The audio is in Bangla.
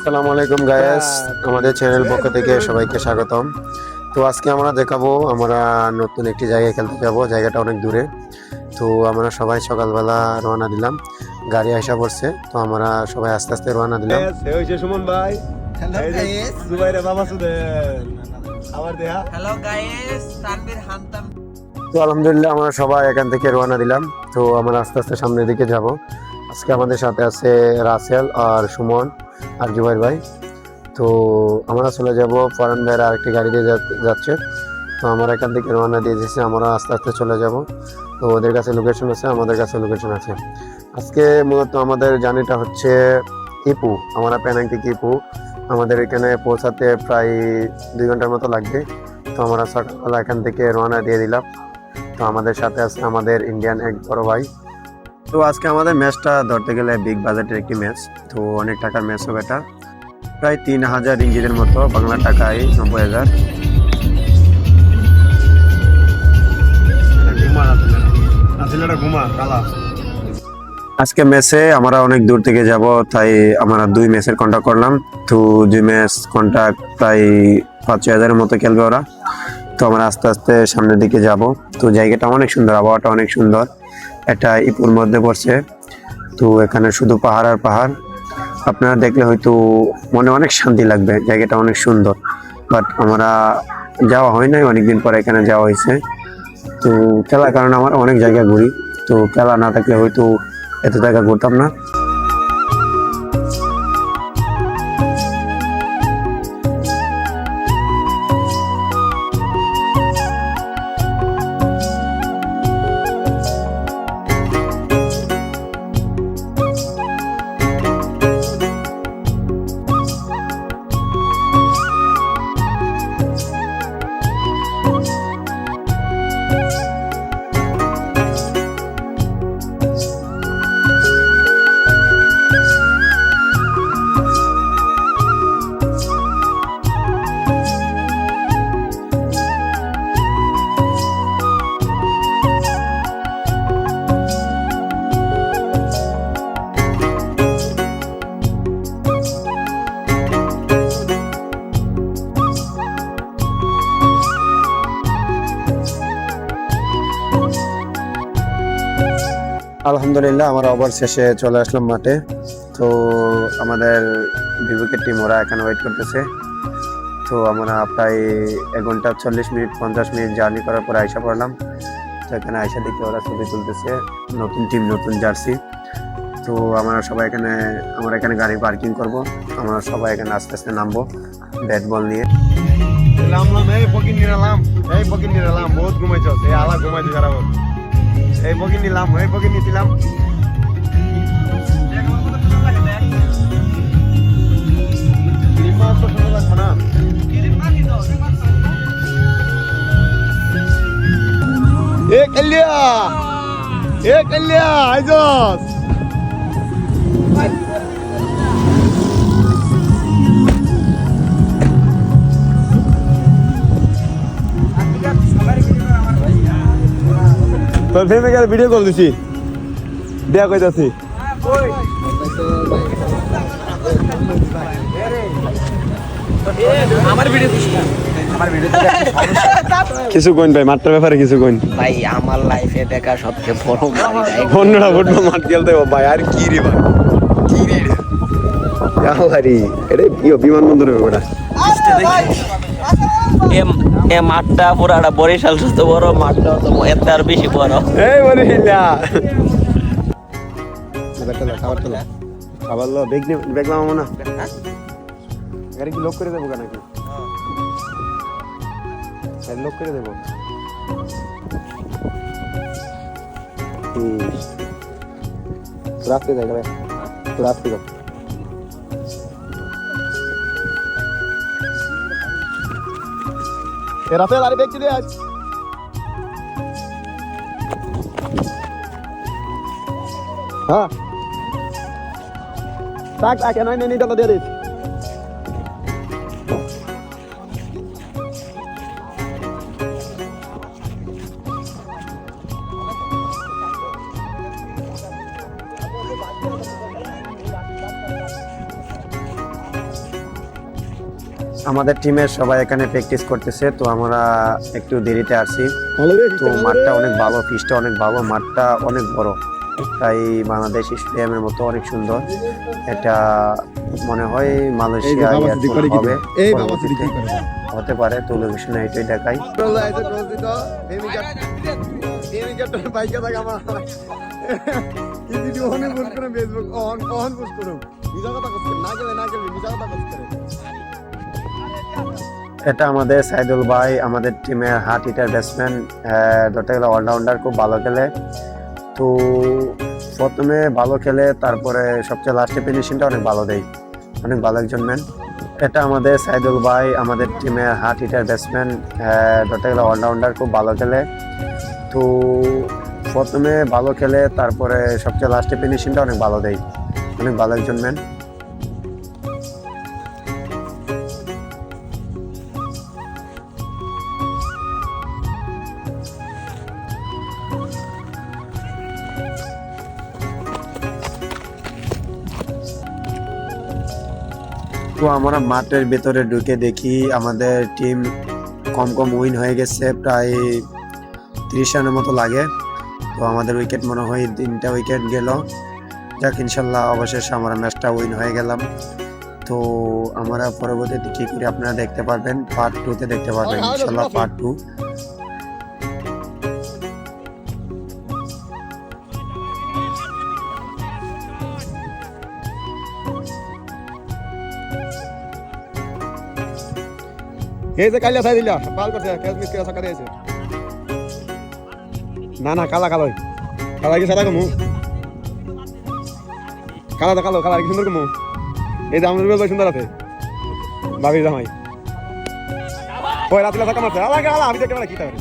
আসসালামু আলাইকুম গায়েস, আমাদের চ্যানেল পক্ষ থেকে সবাইকে স্বাগতম। তো আজকে আমরা দেখাবো আমরা নতুন একটি জায়গায় খেলতে যাব। জায়গাটা অনেক দূরে। তো আমরা সবাই সকালবেলা রওনা দিলাম, গাড়ি আসা পড়ছে। তো আমরা সবাই আস্তে আস্তে রওনা দিলাম। সুমন ভাই, হ্যালো গাইস। জুবাইরের বাবা সুদেন আমার দেহা। হ্যালো গাইস, তানভীর হান্তাম। তো আলহামদুলিল্লাহ আমরা সবাই এখান থেকে রওনা দিলাম। তো আমরা আস্তে আস্তে সামনের দিকে যাব। আজকে আমাদের সাথে আছে রাসেল আর সুমন আর জুবাইর ভাই। তো আমরা চলে যাব ফরান ভাইয়ের আরেকটি গাড়ি দিয়ে যাচ্ছে। তো আমরা এখান থেকে রওনা দিয়ে দিয়েছি, আমরা আস্তে আস্তে চলে যাব। তো ওদের কাছে লোকেশন আছে, আমাদের কাছে লোকেশন আছে। আজকে মূলত আমাদের জার্নিটা হচ্ছে ইপু, আমরা পেনাং থেকে ইপু। আমাদের এখানে পৌঁছাতে প্রায় 2 ঘন্টার মতো লাগবে। তো আমরা সকালবেলা এখান থেকে রওনা দিয়ে দিলাম। তো আমাদের সাথে আছে আমাদের ইন্ডিয়ান এক বড় ভাই। তো আজকে আমাদের ম্যাচটা ধরতে গেলে বিগ বাজেটের একটি ম্যাচ। তো অনেক টাকার ম্যাচ হবে এটা, প্রায় 3000 রিঙ্গিতের মতো, বাংলা টাকায় 90,000। আজকে ম্যাচে আমরা অনেক দূর থেকে যাব, তাই আমরা 2 ম্যাচের কন্ট্যাক্ট করলাম। তো 2 ম্যাচ কন্ট্যাক্ট প্রায় 5,000-6,000-এর মতো খেলবে ওরা। তো আমরা আস্তে আস্তে সামনের দিকে যাব। তো জায়গাটা অনেক সুন্দর, আবহাওয়াটা অনেক সুন্দর। এটা ইপুর মধ্যে পড়ছে। তো এখানে শুধু পাহাড় আর পাহাড়। আপনারা দেখলে হয়তো মনে অনেক শান্তি লাগবে, জায়গাটা অনেক সুন্দর। বাট আমরা যাওয়া হয় নাই, অনেকদিন পরে এখানে যাওয়া হয়েছে। তো খেলার কারণে আমরা অনেক জায়গায় ঘুরি। তো খেলা না থাকলে হয়তো এত জায়গা ঘুরতাম না। আলহামদুলিল্লাহ আমরা ওভার শেষে চলে আসলাম মাঠে। তো আমাদের বিবেকের টিম ওরা এখানে ওয়েট করতেছে। তো আমরা প্রায় 1 ঘন্টা 40 মিনিট 50 মিনিট জার্নি করার পরে আইসা পড়লাম। তো এখানে আইসা দেখে ওরা ছবি তুলতেছে, নতুন টিম নতুন জার্সি। তো আমরা এখানে গাড়ি পার্কিং করব। আমরা সবাই এখানে আস্তে আস্তে নামবো ব্যাট বল নিয়ে। এই পকিন নিলাম বহুত ঘুমাইছস, এই আলা ঘুমাইছি সারা বছর। এই পকিন নিছিলাম। কল্যা আইজস। তোর ফেমে গেলে ভিডিও কল দিছি, দেয়া কইতাছি। আমার ভিডিও দিস না। আমার ভিডিও কিছু কইন ভাই, মাঠটার ব্যাপারে কিছু কইন ভাই। আমার লাইফে দেখা সবচেয়ে বড় অন্যরা ফুটবল মাঠ খেলতে ভাই। আর কি রে ভাই, কি রে এটা বিমানবন্দর ওটা। এ মাঠটা পুরাটা বরিশাল সুস্থ বড়, মাঠটা তো এত আর বেশি বড়। এই বরিশাল খাবার লো দেখলাম না। গাড়ি কি লক করে দেবো নাকি? লক করে দেবো। রাখতে যাই রাখতে যাও। রাতে গাড়ি দেখতে দিয়ে আজ। হ্যাঁ থাক থাক, নাই চলো দিয়ে দিস। আমাদের টিমের সবাই এখানে প্র্যাকটিস করতেছে, তো আমরা একটু দেরিতে আসছি। তো মাঠটা অনেক ভালো, পিচটা অনেক ভালো, মাঠটা অনেক বড়, তাই বাংলাদেশ স্টেডিয়ামের মতো অনেক সুন্দর। এটা মনে হয় মালয়েশিয়া হবে, পরবর্তীতে হতে পারে। তো লোকেশনে এটাই দেখাই। এটা আমাদের সাইদুল ভাই, আমাদের টিমের হার্ট হিটার ব্যাটসম্যান, ধরতে গেলে অলরাউন্ডার, খুব ভালো খেলে। তো প্রথমে ভালো খেলে, তারপরে সবচেয়ে লাস্টে ফিনিশিংটা অনেক ভালো দেয়, অনেক ভালো একজন ম্যান। এটা আমাদের সাইদুল ভাই, আমাদের টিমের হার্ট হিটার ব্যাটসম্যান, ধরতে গেলে অলরাউন্ডার, খুব ভালো খেলে। তো প্রথমে ভালো খেলে, তারপরে সবচেয়ে লাস্টে ফিনিশিংটা অনেক ভালো দেয়, অনেক ভালো একজন ম্যান। তো আমরা মাঠের ভেতরে ঢুকে দেখি আমাদের টিম কম কম উইন হয়ে গেছে, প্রায় 30 রানের মতো লাগে। তো আমাদের উইকেট মনে হয় 3টা উইকেট গেল। যাক, ইনশাল্লাহ অবশেষে আমরা ম্যাচটা উইন হয়ে গেলাম। তো আমরা পরবর্তীতে কি করি আপনারা দেখতে পারবেন, পার্ট 2-তে দেখতে পারবেন ইনশাল্লাহ, পার্ট 2। এই যে কালিয়া ছাই দিলা পাল করছে, ক্যাচ মিস করে ছক্কা দিয়েছে। না না, কালা কালো, কালা কি সাদা কমু, কালা তো কালো, কালা কি সুন্দর কমু। এই যে আমাদের ভাই সুন্দর আছে, ভাবি জামাই ওই রাতিলা ছক্কা মারছে, আলা আলা আমি দেখতে পারি কি তাহলে।